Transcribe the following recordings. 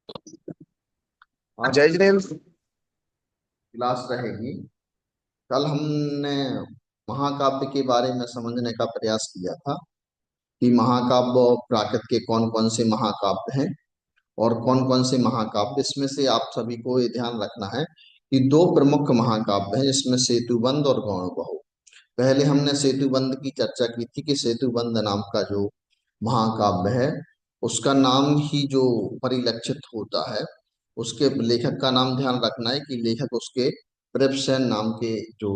हाँ जय जिनेन्द्र। क्लास रहेगी। कल हमने महाकाव्य के बारे में समझने का प्रयास किया था कि महाकाव्य प्राकृत के कौन कौन से महाकाव्य हैं और कौन कौन से महाकाव्य। इसमें से आप सभी को ये ध्यान रखना है कि दो प्रमुख महाकाव्य हैं, जिसमें सेतुबंध और गौड़बहु। पहले हमने सेतुबंध की चर्चा की थी कि सेतुबंध नाम का जो महाकाव्य है, उसका नाम ही जो परिलक्षित होता है, उसके लेखक का नाम ध्यान रखना है कि लेखक उसके प्रेमसेन नाम के जो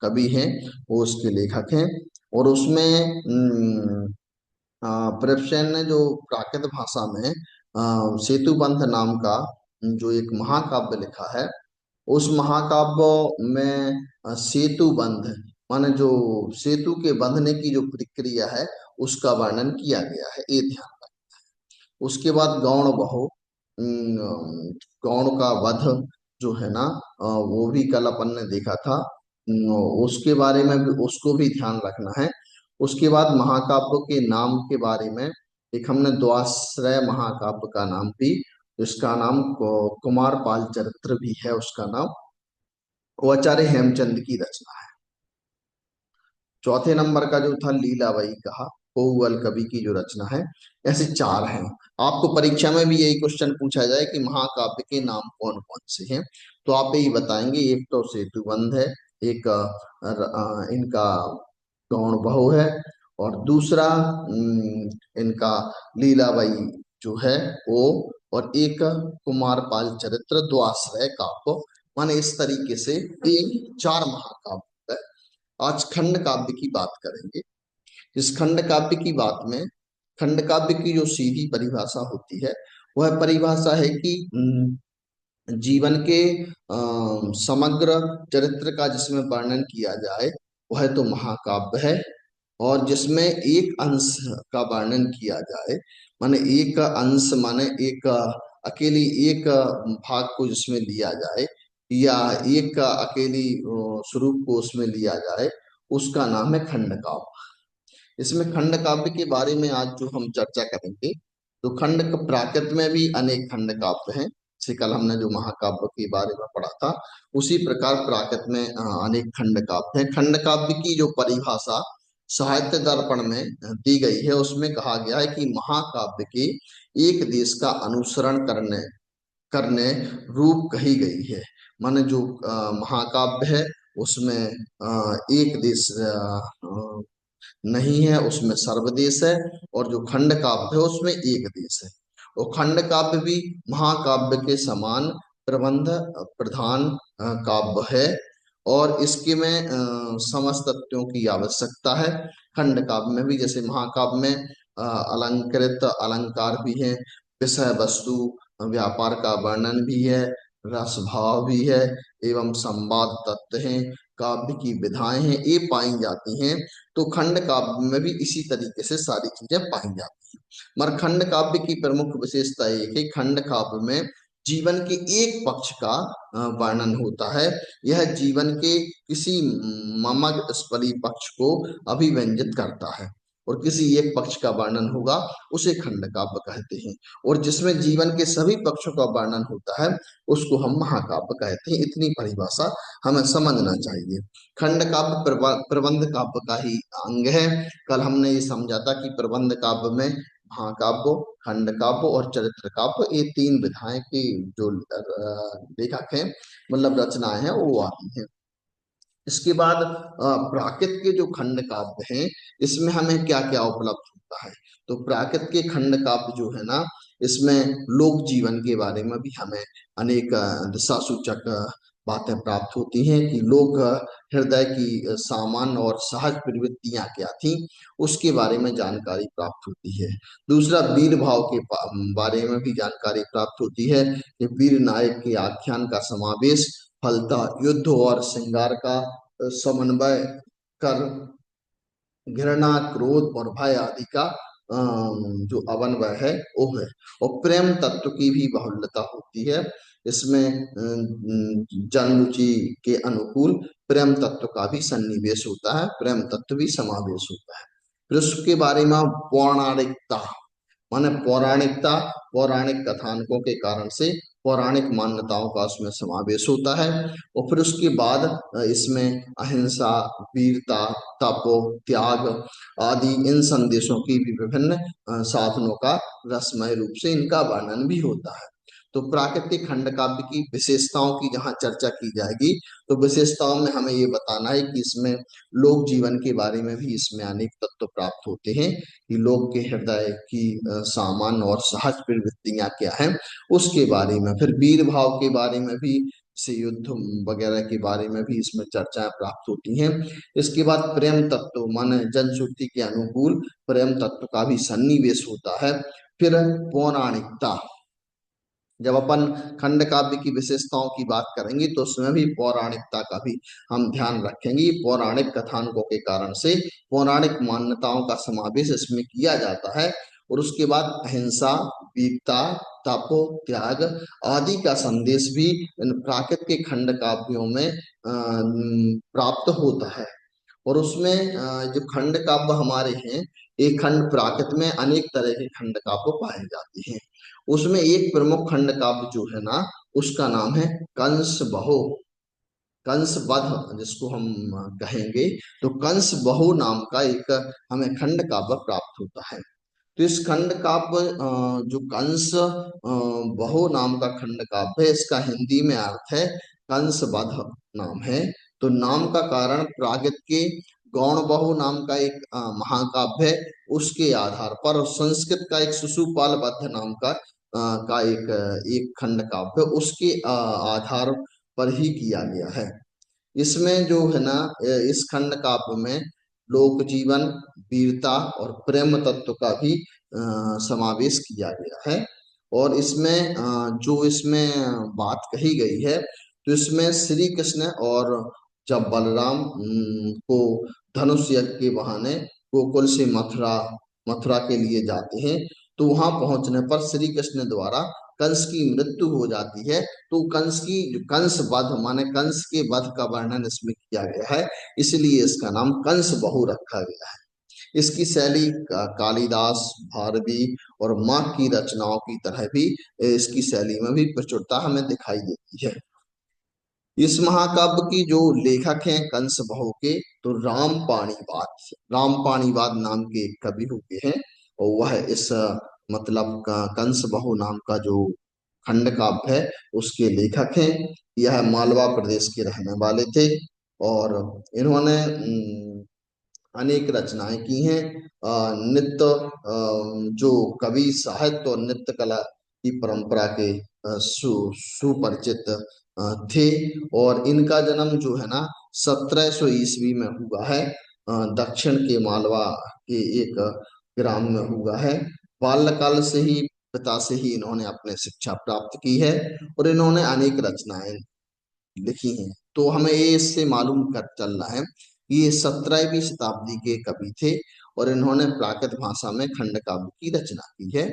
कवि हैं वो उसके लेखक हैं। और उसमें प्रेमसेन ने जो प्राकृत भाषा में सेतुबंध नाम का जो एक महाकाव्य लिखा है, उस महाकाव्य में सेतुबंध माने जो सेतु के बंधने की जो प्रक्रिया है उसका वर्णन किया गया है, ये ध्यान रखें। उसके बाद गौण बहो, गौण का वध जो है ना, वो भी कल अपन ने देखा था। उसके बारे में भी, उसको भी ध्यान रखना है। उसके बाद महाकाव्य के नाम के बारे में एक हमने द्वाश्रय महाकाव्य का नाम भी, इसका नाम कुमार पाल चरित्र भी है उसका नाम। वो आचार्य हेमचंद की रचना है। चौथे नंबर का जो था लीलाबाई कहा, कोउअल कवि की जो रचना है। ऐसे चार हैं। आपको परीक्षा में भी यही क्वेश्चन पूछा जाए कि महाकाव्य के नाम कौन कौन से हैं, तो आप यही बताएंगे। एक तो सेतुबंध है, एक इनका गौण बहू है, और दूसरा इनका लीलाबाई जो है वो, और एक कुमारपाल चरित्र द्वाश्रय काव्य। माने इस तरीके से ये चार महाकाव्य है। आज खंड काव्य की बात करेंगे। इस खंड काव्य की बात में, खंड काव्य की जो सीधी परिभाषा होती है, वह परिभाषा है कि जीवन के समग्र चरित्र का जिसमें वर्णन किया जाए वह तो महाकाव्य है। और जिसमें एक अंश का वर्णन किया जाए, माने एक अंश माने एक अकेली एक भाग को जिसमें लिया जाए, या एक अकेली स्वरूप को उसमें लिया जाए, उसका नाम है खंड काव्य। इसमें खंड काव्य के बारे में आज जो हम चर्चा करेंगे, तो प्राकृत में भी अनेक खंड काव्य हैं। जैसे कल हमने जो महाकाव्य के बारे में पढ़ा था, उसी प्रकार प्राकृत में अनेक खंड काव्य हैं। खंड काव्य की जो परिभाषा साहित्य दर्पण में दी गई है, उसमें कहा गया है कि महाकाव्य के एक देश का अनुसरण करने करने रूप कही गई है। माने जो महाकाव्य है उसमें एक देश नहीं है, उसमें सर्वदेश है। और जो खंड काव्य है उसमें एक देश है। और खंड काव्य भी महाकाव्य के समान प्रबंध प्रधान काव्य है। और इसके में समस्त तत्वों की आवश्यकता है। खंड काव्य में भी, जैसे महाकाव्य में अलंकृत अलंकार भी है, विषय वस्तु व्यापार का वर्णन भी है, रस भाव भी है, एवं संवाद तत्व हैं, काव्य की विधाएं हैं, ये पाई जाती हैं। तो खंड काव्य में भी इसी तरीके से सारी चीजें पाई जाती हैं। मगर खंड काव्य की प्रमुख विशेषता एक है, खंड काव्य में जीवन के एक पक्ष का वर्णन होता है। यह जीवन के किसी ममग स्परी पक्ष को अभिव्यंजित करता है, और किसी एक पक्ष का वर्णन होगा, उसे खंड काव्य कहते हैं। और जिसमें जीवन के सभी पक्षों का वर्णन होता है, उसको हम महाकाव्य कहते हैं। इतनी परिभाषा हमें समझना चाहिए। खंड काव्य प्रबंध काव्य का ही अंग है। कल हमने ये समझा था कि प्रबंध काव्य में महाकाव्य, खंड काव्य और चरित्र काव्य, ये तीन विधाएं की जो लेखक हैं, मतलब रचनाएं हैं, वो आती हैं। इसके बाद प्राकृत के जो खंड काव्य हैं, इसमें हमें क्या क्या उपलब्ध होता है। तो प्राकृत के खंड काव्य जो है ना, इसमें लोक जीवन के बारे में भी हमें अनेक दिशा सूचक बातें प्राप्त होती हैं कि लोग हृदय की सामान्य और सहज प्रवृत्तियां क्या थी, उसके बारे में जानकारी प्राप्त होती है। दूसरा, वीर भाव के बारे में भी जानकारी प्राप्त होती है कि वीर नायक के आख्यान का समावेश फलता युद्ध और श्रृंगार का समन्वय कर घृणा क्रोध और भय आदि का जो अवन्वय है वो है। और प्रेम तत्व की भी बहुलता होती है। इसमें जनरुचि के अनुकूल प्रेम तत्व का भी सन्निवेश होता है, प्रेम तत्व भी समावेश होता है। फिर उसके बारे में पौराणिकता, माने पौराणिकता, पौराणिक कथानकों के कारण से पौराणिक मान्यताओं का उसमें समावेश होता है। और फिर उसके बाद इसमें अहिंसा, वीरता, तप, त्याग आदि इन संदेशों की भी विभिन्न साधनों का रसमय रूप से इनका वर्णन भी होता है। तो प्राकृतिक खंड काव्य की विशेषताओं की जहाँ चर्चा की जाएगी, तो विशेषताओं में हमें ये बताना है कि इसमें लोक जीवन के बारे में भी इसमें अनेक तत्व प्राप्त होते हैं कि लोग के हृदय की सामान्य और सहज प्रवृत्तियां क्या हैं, उसके बारे में। फिर वीर भाव के बारे में भी, से युद्ध वगैरह के बारे में भी इसमें चर्चाएं प्राप्त होती हैं। इसके बाद प्रेम तत्व, माने जनश्रुति के अनुकूल प्रेम तत्व का भी सन्निवेश होता है। फिर पौराणिकता, जब अपन खंड काव्य की विशेषताओं की बात करेंगे तो उसमें भी पौराणिकता का भी हम ध्यान रखेंगे। पौराणिक कथानकों के कारण से पौराणिक मान्यताओं का समावेश इसमें किया जाता है। और उसके बाद अहिंसा, वीरता, तप, त्याग आदि का संदेश भी इन प्राकृत के खंड काव्यों में प्राप्त होता है। और उसमें जो खंड काव्य हमारे हैं, एक खंड प्राकृत में अनेक तरह के खंड काव्य पाए जाते हैं। उसमें एक प्रमुख खंड काव्य जो है ना, उसका नाम है कंस बहो, कंस वध जिसको हम कहेंगे। तो कंस बहू नाम का एक हमें खंड काव्य प्राप्त होता है। तो इस खंड काव्य जो कंस बहू नाम का खंड काव्य है, इसका हिंदी में अर्थ है कंस वध नाम है। तो नाम का कारण प्रागत के गौण बहू नाम का एक महाकाव्य है, उसके आधार पर, और संस्कृत का एक शिशुपाल वध नाम का एक खंड काव्य उसके आधार पर ही किया गया है। इसमें जो है ना, इस खंड काव्य में लोक जीवन, वीरता और प्रेम तत्व का भी समावेश किया गया है। और इसमें जो इसमें बात कही गई है, तो इसमें श्री कृष्ण और जब बलराम को धनुष यज्ञ के बहाने गोकुल से मथुरा मथुरा के लिए जाते हैं, तो वहां पहुंचने पर श्री कृष्ण द्वारा कंस की मृत्यु हो जाती है। तो कंस वध माने कंस के वध का वर्णन इसमें किया गया है, इसलिए इसका नाम कंस बहु रखा गया है। इसकी शैली कालिदास, भारवी और माँ की रचनाओं की तरह भी इसकी शैली में भी प्रचुरता हमें दिखाई देती है। इस महाकाव्य की जो लेखक हैं कंस बहु के, तो राम पाणिवाद नाम के एक कवि हुए हैं। और वह इस मतलब का कंस बहु नाम का जो खंड काव्य है उसके लेखक हैं। यह मालवा प्रदेश के रहने वाले थे। और इन्होंने अनेक रचनाएं की हैं। नित्य जो कवि साहित्य और नृत्य कला की परंपरा के सुपरिचित थे। और इनका जन्म जो है ना 1700 ईस्वी में हुआ है, दक्षिण के मालवा के एक ग्राम में हुआ है। बाल्यकाल से ही पिता से ही इन्होंने अपने शिक्षा प्राप्त की है। और इन्होंने अनेक रचनाएं लिखी हैं। तो हमें ये इससे मालूम कर चल रहा है कि ये 17वीं शताब्दी के कवि थे। और इन्होंने प्राकृत भाषा में खंड काव्य की रचना की है,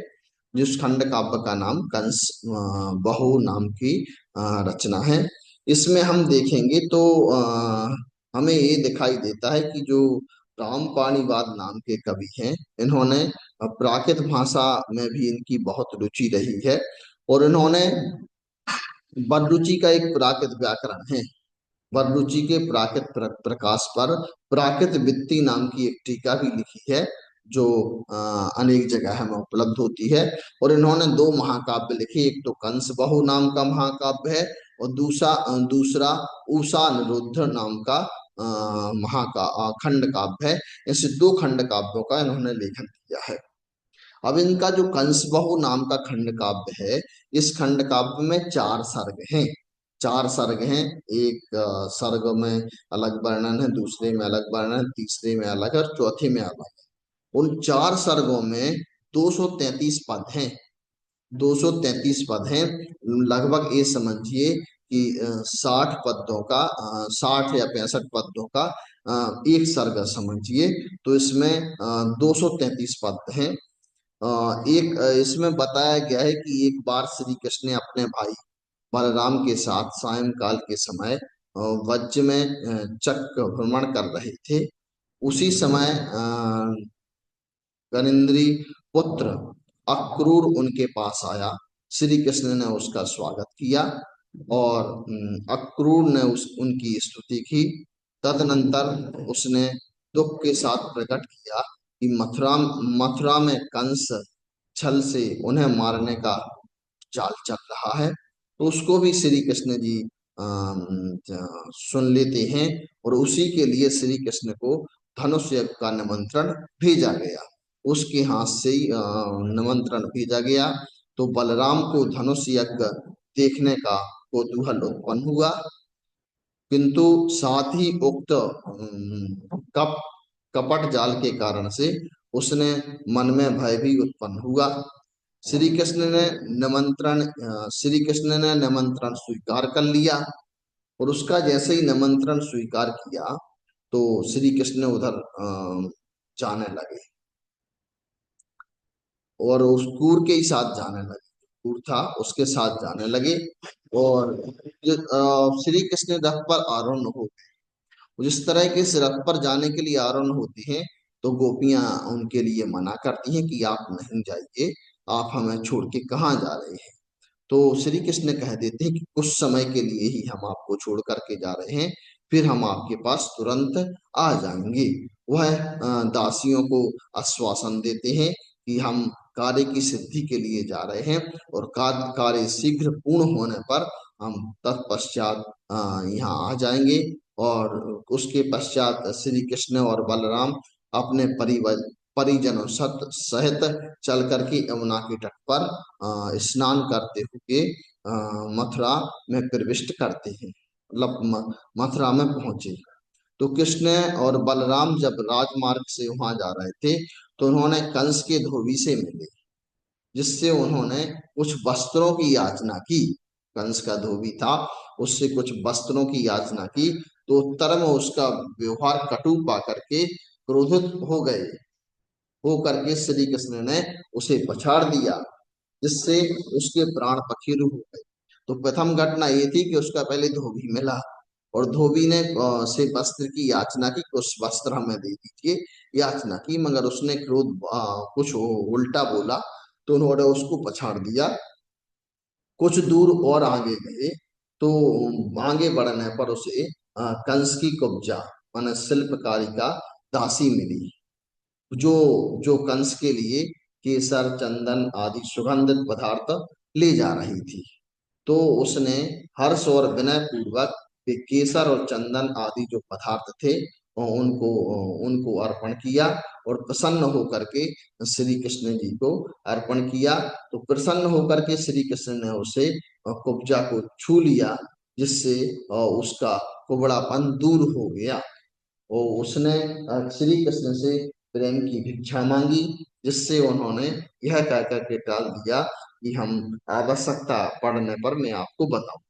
जिस खंड काव्य का नाम कंस बहु नाम की रचना है। इसमें हम देखेंगे तो हमें ये दिखाई देता है कि जो रामपाणिवाद नाम के कवि हैं, इन्होंने प्राकृत भाषा में भी इनकी बहुत रुचि रही है। और इन्होंने वररुचि का एक प्राकृत व्याकरण है, वररुचि के प्राकृत प्रकाश पर प्राकृत वित्ती नाम की एक टीका भी लिखी है, जो अनेक जगह में उपलब्ध होती है। और इन्होंने दो महाकाव्य लिखे, एक तो कंस बहु नाम का महाकाव्य है, और दूसरा उषा निरुद्ध नाम का खंड काव्य है। ऐसे दो खंड काव्यों का इन्होंने लेखन किया है। अब इनका जो कंसबहु नाम का खंड काव्य है, इस खंड काव्य में चार सर्ग हैं। चार सर्ग हैं। एक सर्ग में अलग वर्णन है, दूसरे में अलग वर्णन है, तीसरे में अलग है और चौथे में अलग है। उन चार सर्गों में 233 पद हैं। 233 पद हैं। लगभग ये समझिए कि 60 या 65 पद्यों का एक सर्ग समझिए। तो इसमें 233 पद हैं। इसमें बताया गया है कि एक बार श्री कृष्ण ने अपने भाई बलराम के साथ सायंकाल के समय वज्र में चक्र भ्रमण कर रहे थे। उसी समय गनिंद्री पुत्र अक्रूर उनके पास आया। श्री कृष्ण ने उसका स्वागत किया और अक्रूर ने उनकी स्तुति की। तदनंतर उसने दुख के साथ प्रकट किया कि मथुरा मथुरा में कंस छल से उन्हें मारने का चाल चल रहा है। तो उसको भी श्री कृष्ण जी सुन लेते हैं और उसी के लिए श्री कृष्ण को धनुष यज्ञ का निमंत्रण भेजा गया। उसके हाथ से ही निमंत्रण भेजा गया। तो बलराम को धनुष यज्ञ देखने का कौतूहल उत्पन्न हुआ, किंतु साथ ही उक्त कप कपट जाल के कारण से उसने मन में भय भी उत्पन्न हुआ। श्री कृष्ण ने निमंत्रण स्वीकार कर लिया और उसका जैसे ही निमंत्रण स्वीकार किया तो श्री कृष्ण उधर जाने लगे और उस क्रूर के ही साथ जाने लगे। क्रूर था उसके साथ जाने लगे और श्री कृष्ण रथ पर आरूढ़ हो। जिस तरह के इस रथ पर जाने के लिए आरूढ़ होती हैं तो गोपियां उनके लिए मना करती हैं कि आप नहीं जाइए, आप हमें छोड़ के कहाँ जा रहे हैं। तो श्री कृष्ण कह देते हैं कि कुछ समय के लिए ही हम आपको छोड़ करके जा रहे हैं, फिर हम आपके पास तुरंत आ जाएंगे। वह दासियों को आश्वासन देते हैं कि हम कार्य की सिद्धि के लिए जा रहे हैं और कार्य शीघ्र पूर्ण होने पर हम तत्पश्चात यहाँ आ जाएंगे। और उसके पश्चात श्री कृष्ण और बलराम अपने परिजनों सहित चल करके यमुना के तट पर स्नान करते हुए मथुरा में प्रविष्ट करते हैं, मतलब मथुरा में पहुंचे। तो कृष्ण और बलराम जब राजमार्ग से वहां जा रहे थे तो उन्होंने कंस के धोबी से मिले, जिससे उन्होंने कुछ वस्त्रों की याचना की। कंस का धोबी था, उससे कुछ वस्त्रों की याचना की। तो उत्तर में उसका व्यवहार कटु पा करके क्रोधित हो गए, हो करके श्री कृष्ण ने उसे पछाड़ दिया, जिससे उसके प्राण पखेरु हो गए। तो प्रथम घटना ये थी कि उसका पहले धोबी मिला और धोबी ने से वस्त्र की याचना की, कुछ वस्त्र हमें दे दीजिए, याचना की, मगर उसने क्रोध कुछ उल्टा बोला तो उन्होंने उसको पछाड़ दिया। कुछ दूर और आगे गए तो आगे बढ़ने पर उसे कंस की कुब्जा माने शिल्पकारी का दासी मिली, जो जो कंस के लिए केसर चंदन आदि सुगंधित पदार्थ ले जा रही थी। तो उसने हर्ष और विनय पूर्वक वे केसर और चंदन आदि जो पदार्थ थे उनको उनको अर्पण किया और प्रसन्न होकर के श्री कृष्ण जी को अर्पण किया। तो प्रसन्न होकर के श्री कृष्ण ने उसे कुब्जा को छू लिया, जिससे उसका कुबड़ापन दूर हो गया और उसने श्री कृष्ण से प्रेम की भिक्षा मांगी, जिससे उन्होंने यह कह करके टाल दिया कि हम आवश्यकता पड़ने पर मैं आपको बताऊं।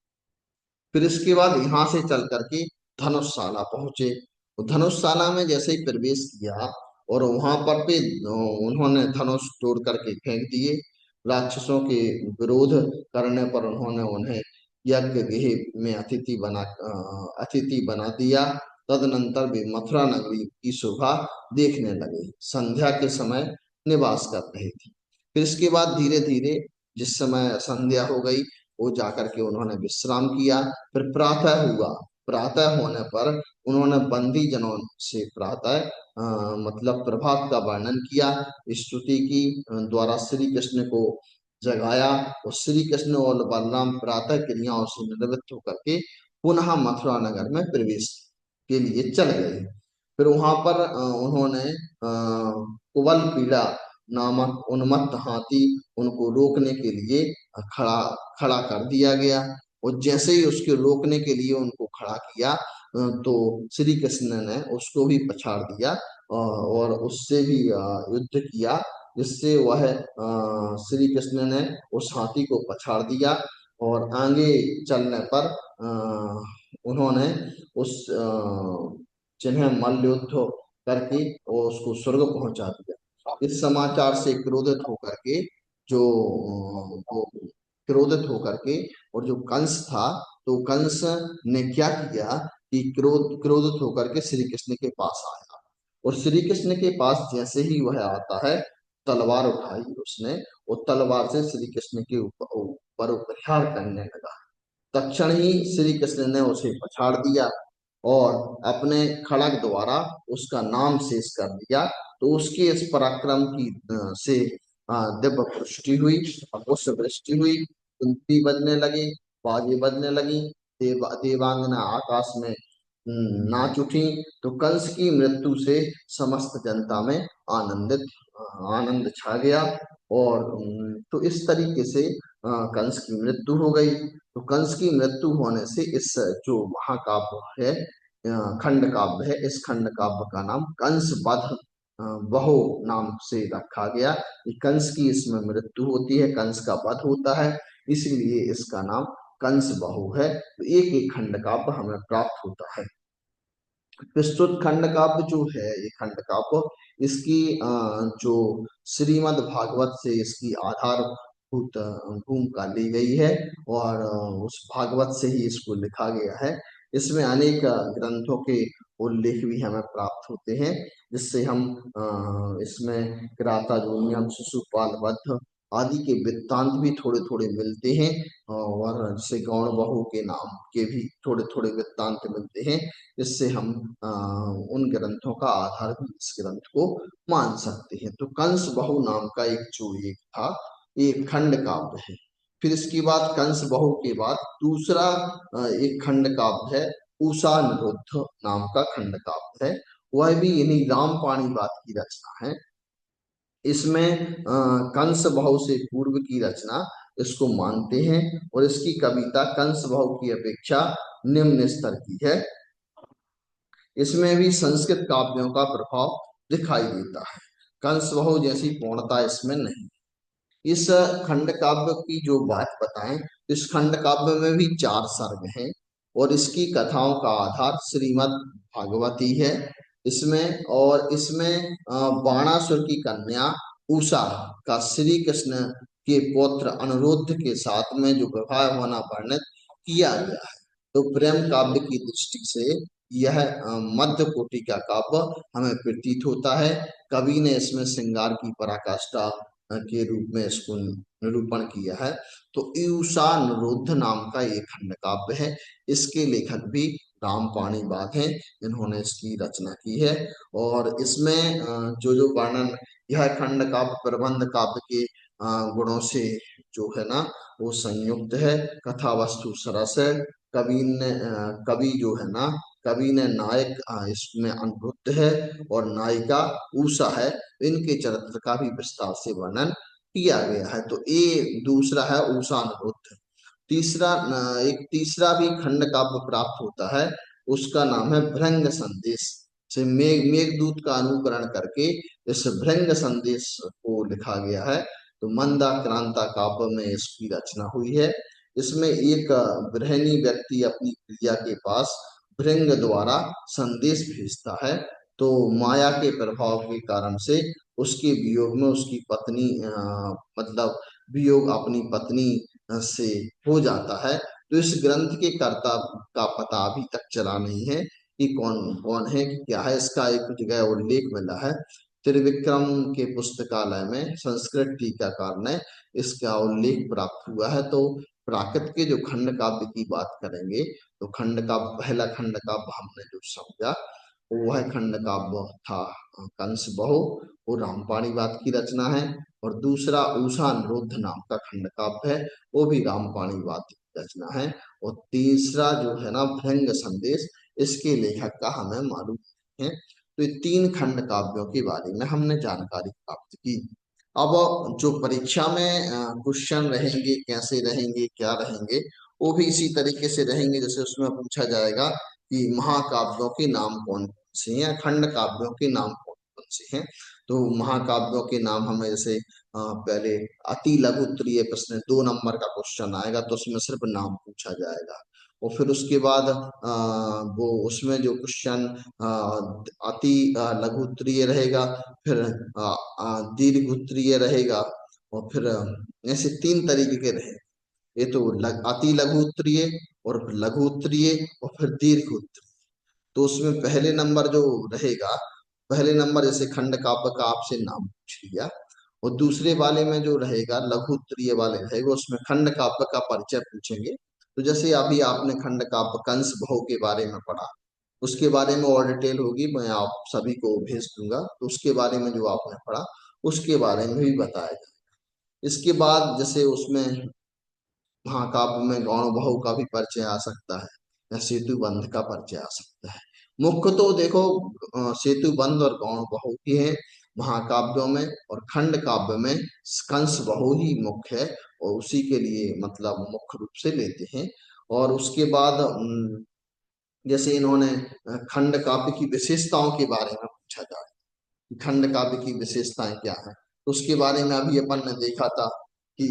फिर इसके बाद यहाँ से चल करके धनुषशाला पहुंचे। तो धनुषशाला में जैसे ही प्रवेश किया और वहां पर पे उन्होंने धनुष तोड़ करके फेंक दिए। राक्षसों के विरोध करने पर उन्होंने उन्हें यज्ञ गृह में अतिथि बना दिया। तदनंतर वे मथुरा नगरी की शोभा देखने लगे, संध्या के समय निवास कर रहे थे। फिर इसके बाद धीरे धीरे जिस समय संध्या हो गई वो जाकर के उन्होंने विश्राम किया। फिर प्रातः हुआ। प्रातः होने पर उन्होंने बंदी जनों से प्रातः मतलब प्रभात का वर्णन किया, स्तुति की, द्वारा श्री कृष्ण को जगाया और श्री कृष्ण और बलराम प्रातः क्रियाओं से निवृत्त होकर के पुनः मथुरा नगर में प्रवेश के लिए चल गए। फिर वहां पर उन्होंने कुबल पीड़ा नामक उन्मत्त हाथी उनको रोकने के लिए खड़ा खड़ा कर दिया गया और जैसे ही उसके रोकने के लिए उनको खड़ा किया तो श्री कृष्ण ने उसको भी पछाड़ दिया और उससे भी युद्ध किया, जिससे वह श्री कृष्ण ने उस हाथी को पछाड़ दिया और आगे चलने पर उन्होंने उस जिन्हें मल्ल युद्ध करके वो उसको स्वर्ग पहुंचा दिया। इस समाचार से क्रोधित होकर के जो वो क्रोधित होकर के और जो कंस था, तो कंस ने क्या किया कि क्रोधित होकर के श्री कृष्ण के पास आया और श्री कृष्ण के पास जैसे ही वह आता है तलवार उठाई उसने वो तलवार से श्री कृष्ण के ऊपर प्रहार करने लगा। तत्क्षण ही श्री कृष्ण ने उसे पछाड़ दिया और अपने खड़ग द्वारा उसका नाम शेष कर दिया। तो उसके इस पराक्रम की से दिव्य पुष्टि हुई, पुष्प वृष्टि हुई, कुंती बजने लगी, बाजे बजने लगी, देवांगना आकाश में नाच उठी। तो कंस की मृत्यु से समस्त जनता में आनंदित आनंद छा गया। और तो इस तरीके से कंस की मृत्यु हो गई। तो कंस की मृत्यु होने से इस जो महाकाव्य है, खंड काव्य है, इस खंड काव्य का नाम कंस वध बहु नाम से रखा गया। कि कंस की इसमें मृत्यु होती है, कंस का वध होता है, इसलिए इसका नाम कंस बहु है। तो एक एक खंड काव्य हमें प्राप्त होता है। प्रस्तुत खंड काव्य जो है, ये खंड काव्य, इसकी जो श्रीमद् भागवत से इसकी आधारभूत भूमिका ली गई है और उस भागवत से ही इसको लिखा गया है। इसमें अनेक ग्रंथों के उल्लेख भी हमें प्राप्त होते हैं, जिससे हम इसमें किराता जोनियम, शिशुपाल वध आदि के वृत्तांत भी थोड़े थोड़े मिलते हैं। और जैसे गौण बहू के नाम के भी थोड़े थोड़े वृत्तांत मिलते हैं, जिससे हम उन ग्रंथों का आधार भी इस ग्रंथ को मान सकते हैं। तो कंस बहु नाम का एक जो एक था, एक खंड काव्य है। फिर इसके बाद कंस बहु के बाद दूसरा एक खंड काव्य है, उषा निरुद्ध नाम का खंड काव्य है। वह भी इन्हीं रामपाणी वाद की रचना है। इसमें कंस बहु से पूर्व की रचना इसको मानते हैं और इसकी कविता कंस बहु की अपेक्षा निम्न स्तर की है। इसमें भी संस्कृत काव्यों का प्रभाव दिखाई देता है। कंस बहु जैसी पूर्णता इसमें नहीं। इस खंड काव्य की जो बात बताएं, इस खंड काव्य में भी 4 सर्ग हैं और इसकी कथाओं का आधार श्रीमद् भागवती है। इसमें और इसमें बाणासुर की कन्या उषा का श्री कृष्ण के पौत्र अनिरुद्ध के साथ में जो विवाह होना वर्णित किया गया है। तो प्रेम काव्य की दृष्टि से यह मध्य कोटि का काव्य हमें प्रतीत होता है। कवि ने इसमें श्रृंगार की पराकाष्ठा के रूप में इसको निरूपण किया है। तो ईशा निरुद्ध नाम का एक खंड काव्य है। इसके लेखक भी रामपाणी वाद हैं, इन्होंने इसकी रचना की है। और इसमें जो जो वर्णन, यह खंड काव्य प्रबंध काव्य के गुणों से जो है ना वो संयुक्त है। कथा वस्तु सरस है। कवि जो है ना, कवि ने नायक इसमें अनिरुद्ध है और नायिका उषा है। इनके चरित्र का भी विस्तार से वर्णन किया गया है। तो ये दूसरा है उषा अनिरुद्ध। तीसरा एक तीसरा भी खंड काव्य प्राप्त होता है, उसका नाम है भृंग संदेश। से मेघदूत का अनुकरण करके इस भृंग संदेश को लिखा गया है। तो मंदाक्रांता काव्य में इसकी रचना हुई है। इसमें एक गृहिणी व्यक्ति अपनी प्रिया के पास भृंग द्वारा संदेश भेजता है। तो माया के प्रभाव के कारण से उसके वियोग में उसकी पत्नी मतलब वियोग अपनी पत्नी से हो जाता है। तो इस ग्रंथ के कर्ता का पता अभी तक चला नहीं है कि कौन कौन है, कि क्या है। इसका एक जगह उल्लेख मिला है, त्रिविक्रम के पुस्तकालय में संस्कृत टीकाकार ने इसका उल्लेख प्राप्त हुआ है। तो प्राकृत के जो खंड काव्य की बात करेंगे, तो खंड का पहला खंड काव्य हमने जो समझा, वह खंड काव्य था कंस बहु, वो रामपाणी वाद की रचना है। और दूसरा उषा निरुद्ध नाम का खंड काव्य है, वो भी रामपाणी वाद की रचना है। और तीसरा जो है ना भृंग संदेश, इसके लेखक का हमें मालूम है। तो ये 3 खंड काव्यों के बारे में हमने जानकारी प्राप्त की। अब जो परीक्षा में क्वेश्चन रहेंगे, कैसे रहेंगे, क्या रहेंगे, वो भी इसी तरीके से रहेंगे। जैसे उसमें पूछा जाएगा कि महाकाव्यों के नाम कौन कौन से हैं, खंड काव्यों के नाम कौन कौन से हैं। तो महाकाव्यों के नाम हमें जैसे पहले अति लघु उत्तरीय प्रश्न 2 नंबर का क्वेश्चन आएगा, तो उसमें सिर्फ नाम पूछा जाएगा। और फिर उसके बाद वो उसमें जो क्वेश्चन अति लघु उत्तरीय रहेगा, फिर दीर्घ उत्तरीय रहेगा, और फिर ऐसे 3 तरीके के रहे। ये तो अति लघु उत्तरीय और लघु उत्तरीय और फिर दीर्घ उत्तरीय। तो उसमें पहले नंबर जो रहेगा, पहले नंबर जैसे खंड काव्य का आपसे नाम पूछ लिया, और दूसरे वाले में जो रहेगा लघु उत्तरीय वाले रहेगा उसमें खंड काव्य का परिचय पूछेंगे। तो जैसे अभी आपने खंड काव्य कंस भव के बारे में पढ़ा, उसके बारे में और डिटेल होगी, मैं आप सभी को भेज दूंगा, तो उसके बारे में जो आपने पढ़ा उसके बारे में भी बताया जाए। इसके बाद जैसे उसमें महाकाव्य में गौण बहू का भी परिचय आ सकता है, या सेतु बंध का परिचय आ सकता है। मुख्य तो देखो सेतु बंध और गौण बहू ही है महाकाव्यों में, और खंड काव्य में कंस बहू ही मुख्य है, और उसी के लिए मतलब मुख्य रूप से लेते हैं। और उसके बाद जैसे इन्होंने खंड काव्य की विशेषताओं के बारे में पूछा जाए कि खंड काव्य की विशेषताएं क्या है, तो उसके बारे में अभी अपन ने देखा था कि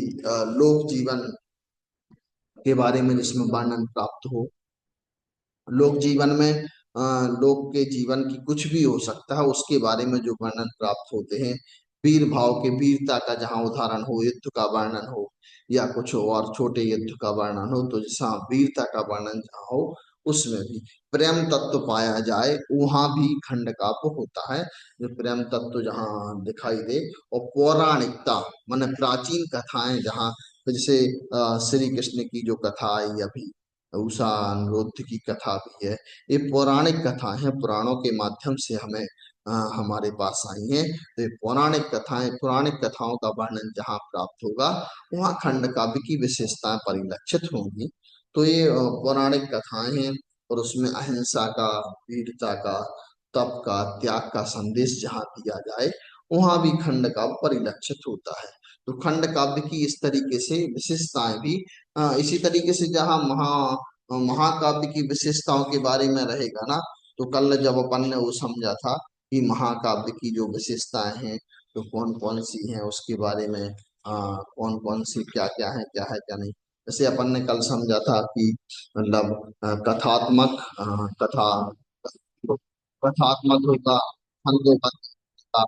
लोक जीवन के बारे में जिसमें वर्णन प्राप्त हो। लोक जीवन में लोक के जीवन की कुछ भी हो सकता है, उसके बारे में जो वर्णन प्राप्त होते हैं। वीर भाव के वीरता का जहाँ उदाहरण हो, युद्ध का वर्णन हो, या कुछ और छोटे युद्ध का वर्णन हो, तो जहाँ वीरता का वर्णन जहाँ हो उसमें भी प्रेम तत्व पाया जाए, वहां भी खंड काव्य होता है। जो प्रेम तत्व जहाँ दिखाई दे, और पौराणिकता माने प्राचीन कथाएं जहाँ, जैसे श्री कृष्ण की जो कथा आई अभी, उषा अनिरुद्ध की कथा भी है, ये पौराणिक कथा है, पुराणों के माध्यम से हमें हमारे पास आई है। तो ये पौराणिक कथाएं, पौराणिक कथाओं का वर्णन जहाँ प्राप्त होगा, वहाँ खंड काव्य की विशेषताएं परिलक्षित होंगी। तो ये पौराणिक कथाएं हैं, और उसमें अहिंसा का, वीरता का, तप का, त्याग का संदेश जहाँ दिया जाए, वहाँ भी खंड काव्य परिलक्षित होता है। तो खंड काव्य की इस तरीके से विशेषताएं भी, इसी तरीके से जहाँ महाकाव्य की विशेषताओं के बारे में रहेगा ना, तो कल जब अपन ने वो समझा था कि महाकाव्य की जो विशेषताएं हैं तो कौन कौन सी हैं, उसके बारे में कौन कौन सी क्या है क्या नहीं। जैसे अपन ने कल समझा था कि मतलब कथात्मक, कथा कथात्मक होगा, छंदोबद्ध होगा,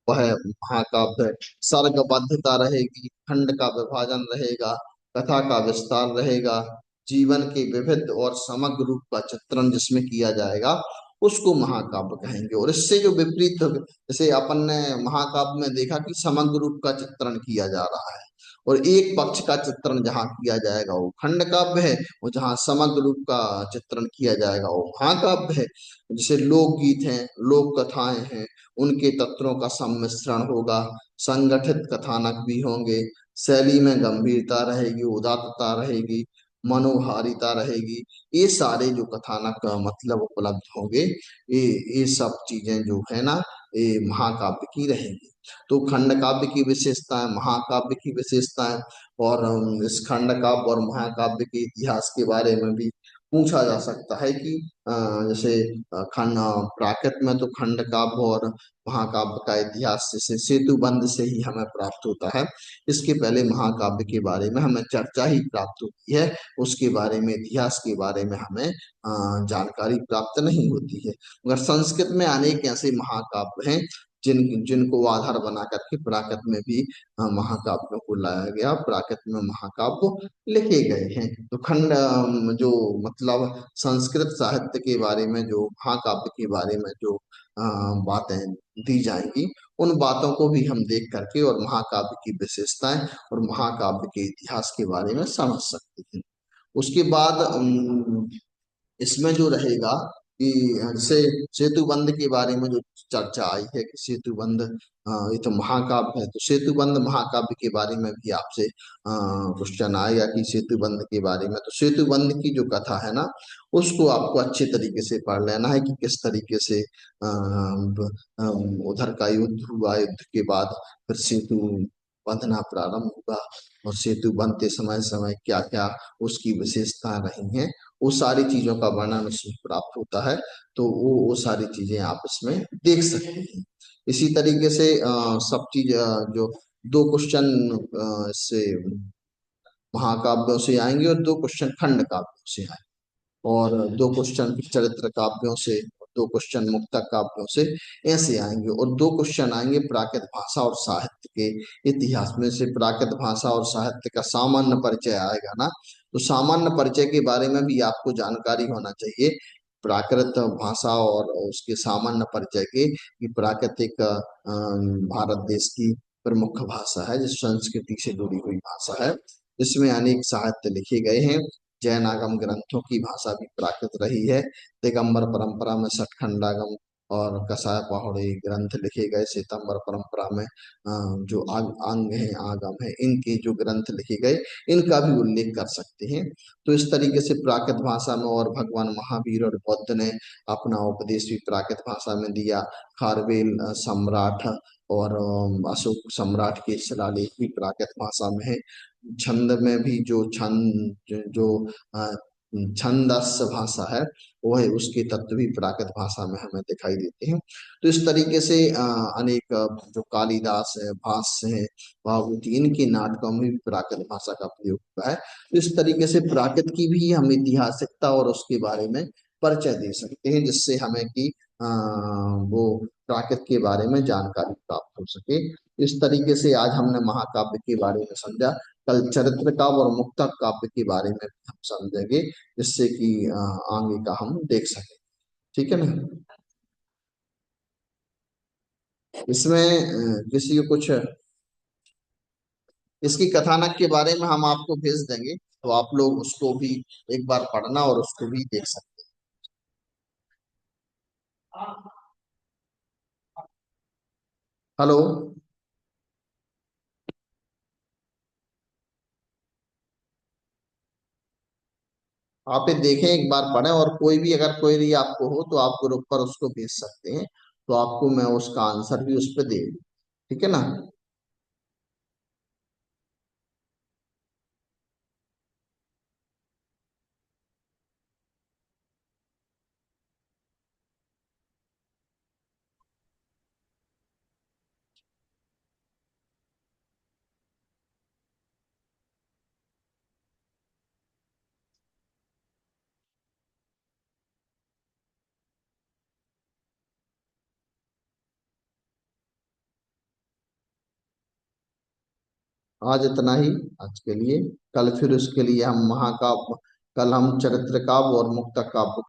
वह महाकाव्य। सर्गबद्धता रहेगी, खंड का विभाजन रहेगा, कथा का विस्तार रहेगा, जीवन के विविध और समग्र रूप का चित्रण जिसमें किया जाएगा, उसको महाकाव्य कहेंगे। और इससे जो विपरीत, जैसे अपन ने महाकाव्य में देखा कि समग्र रूप का चित्रण किया जा रहा है, और एक पक्ष का चित्रण जहाँ किया जाएगा वो खंड काव्य है, और जहाँ समग्र रूप का चित्रण किया जाएगा वो महाकाव्य है। जैसे लोकगीत हैं, लोक कथाएं हैं, उनके तत्वों का सम्मिश्रण होगा, संगठित कथानक भी होंगे, शैली में गंभीरता रहेगी, उदात्तता रहेगी, मनोहारिता रहेगी। ये सारे जो कथानक मतलब उपलब्ध होंगे, ये सब चीजें जो है ना, ये महाकाव्य की रहेगी। तो खंड काव्य की विशेषताएं, महाकाव्य की विशेषताएं, और इस खंड काव्य और महाकाव्य के इतिहास के बारे में भी पूछा जा सकता है कि जैसे खंड प्राकृत में तो खंड काव्य और महाकाव्य का इतिहास जैसे सेतु बंध से ही हमें प्राप्त होता है। इसके पहले महाकाव्य के बारे में हमें चर्चा ही प्राप्त होती है, उसके बारे में, इतिहास के बारे में हमें जानकारी प्राप्त नहीं होती है। मगर संस्कृत में अनेक ऐसे महाकाव्य हैं जिनको आधार बना करके प्राकृत में भी महाकाव्यों को लाया गया, प्राकृत में महाकाव्य लिखे गए हैं। तो खंड जो मतलब संस्कृत साहित्य के बारे में, जो महाकाव्य के बारे में जो बातें दी जाएंगी, उन बातों को भी हम देख करके और महाकाव्य की विशेषताएं और महाकाव्य के इतिहास के बारे में समझ सकते हैं। उसके बाद इसमें जो रहेगा कि जैसे सेतु बंध के बारे में जो चर्चा आई है कि सेतु बंध ये तो महाकाव्य है, तो सेतु बंध महाकाव्य के बारे में भी आपसे क्वेश्चन आएगा कि सेतु बंध के बारे में। तो सेतु बंध की जो कथा है ना, उसको आपको अच्छे तरीके से पढ़ लेना है कि किस तरीके से उधर का युद्ध हुआ, युद्ध के बाद फिर सेतु बंधना प्रारंभ हुआ, और सेतु बनते समय समय क्या क्या उसकी विशेषताएं रही हैं, वो सारी चीजों का वर्णन उसमें प्राप्त होता है। तो वो सारी चीजें आप इसमें देख सकते हैं। इसी तरीके से सब चीज जो दो क्वेश्चन से महाकाव्यों से आएंगे, और दो क्वेश्चन खंड काव्यों से आएंगे, और दो क्वेश्चन चरित्र काव्यों से, दो क्वेश्चन मुक्तक काव्यों से, ऐसे आएंगे। और दो क्वेश्चन आएंगे प्राकृत भाषा और साहित्य के इतिहास में से। प्राकृत भाषा और साहित्य का सामान्य परिचय आएगा ना, तो सामान्य परिचय के बारे में भी आपको जानकारी होना चाहिए, प्राकृत भाषा और उसके सामान्य परिचय के, कि प्राकृतिक भारत देश की प्रमुख भाषा है, जिस संस्कृति से जुड़ी हुई भाषा है। इसमें अनेक साहित्य लिखे गए हैं। जैन आगम ग्रंथों की भाषा भी प्राकृत रही है। दिगंबर परंपरा में सठखंडागम और कसाय पहाड़ी ग्रंथ लिखे गए। श्वेतांबर परंपरा में जो अंग है, आगम है, इनके जो ग्रंथ लिखे गए, इनका भी उल्लेख कर सकते हैं। तो इस तरीके से प्राकृत भाषा में, और भगवान महावीर और बुद्ध ने अपना उपदेश भी प्राकृत भाषा में दिया। खारवेल सम्राट और अशोक सम्राट के शिलालेख भी प्राकृत भाषा में है। छंद में भी जो छंदस भाषा है, वो है, उसके तत्व भी प्राकृत भाषा में हमें दिखाई देते हैं। तो इस तरीके से अनेक जो कालिदास है, भाष्य है, भागवती, इनके नाटकों में भी प्राकृत भाषा का प्रयोग हुआ है। तो इस तरीके से प्राकृत की भी हम ऐतिहासिकता और उसके बारे में परिचय दे सकते हैं, जिससे हमें कि वो प्राकृत के बारे में जानकारी प्राप्त हो सके। इस तरीके से आज हमने महाकाव्य के बारे में समझा। कल चरित्र काव्य और मुक्तक काव्य के बारे में भी हम समझेंगे, जिससे कि आगे का हम देख सकें। ठीक है ना। इसमें किसी को कुछ, इसकी कथानक के बारे में हम आपको भेज देंगे, तो आप लोग उसको भी एक बार पढ़ना और उसको भी देख सकते हैं। हेलो। आप ये देखें, एक बार पढ़ें, और कोई भी अगर क्वेरी आपको हो तो आप ग्रुप पर उसको भेज सकते हैं, तो आपको मैं उसका आंसर भी उस पर दे दूँ। ठीक है ना। आज इतना ही, आज के लिए। कल फिर उसके लिए हम महाकाव्य, कल हम चरित्र काव्य और मुक्तक काव्य